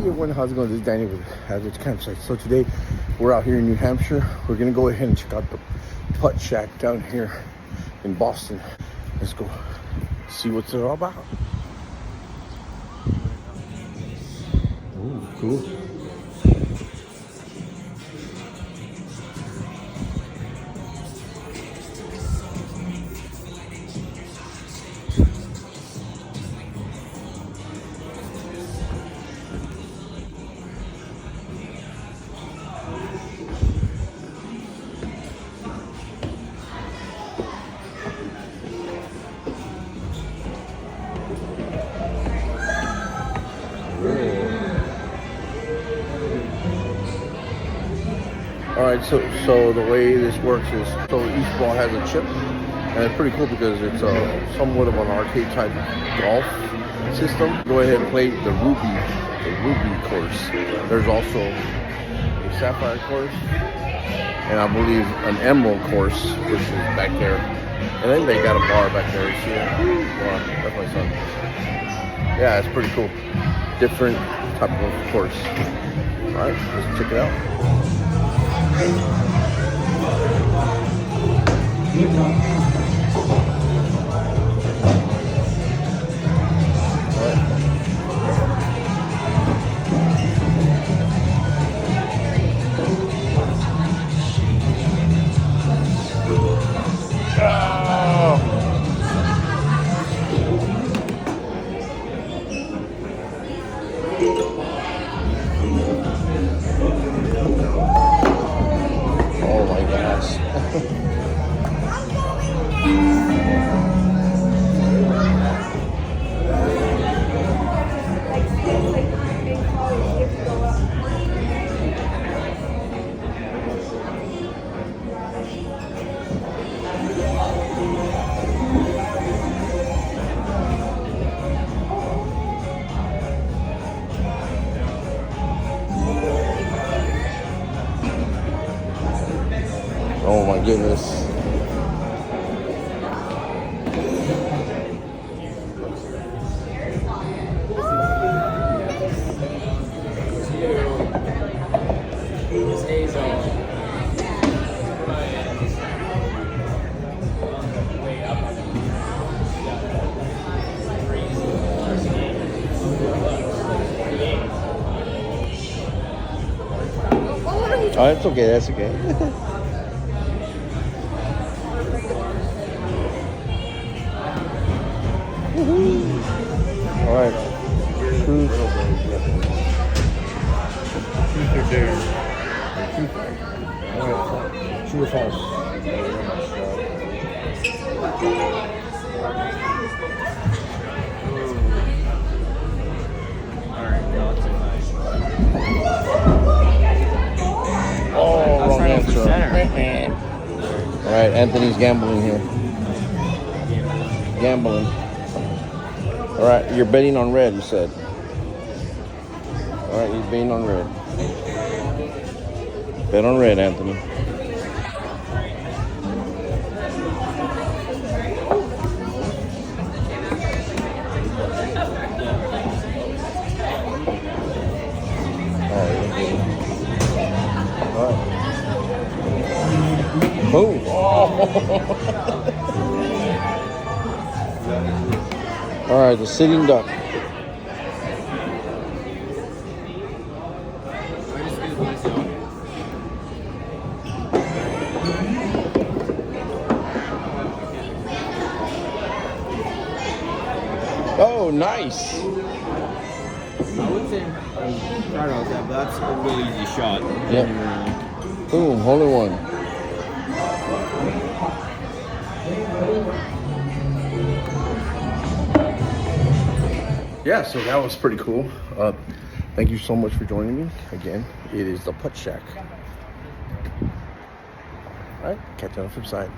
everyone, how's it going? This is Danny with Hazards Campsite. So today we're out here in New Hampshire. We're gonna go ahead and check out the Puttshack down here in Boston. Let's go see what's it all about. Ooh, cool. All right, so the way this works is, so each ball has a chip, and it's pretty cool because it's somewhat of an arcade type golf system. Go ahead and play the Ruby course. There's also a Sapphire course, and I believe an Emerald course, which is back there. And then they got a bar back there. You see it? Wow, that's my son. Yeah, it's pretty cool. Different type of course. All right, let's check it out. Oh my gosh. Oh my goodness. Oh, that's okay, that's okay. All right. True or false? Oh, wrong answer. All right, Anthony's gambling here. Gambling. All right, you're betting on red, you said. All right, he's betting on red. Bet on red, Anthony. All right. Boom. Oh. All right, the sitting duck. Oh, nice. I would say I'm proud of that, but that's a really easy shot. Yep. Boom, hole in one. Yeah, so that was pretty cool. Thank you so much for joining me. Again, it is the Puttshack. All right, catch you on the flip side.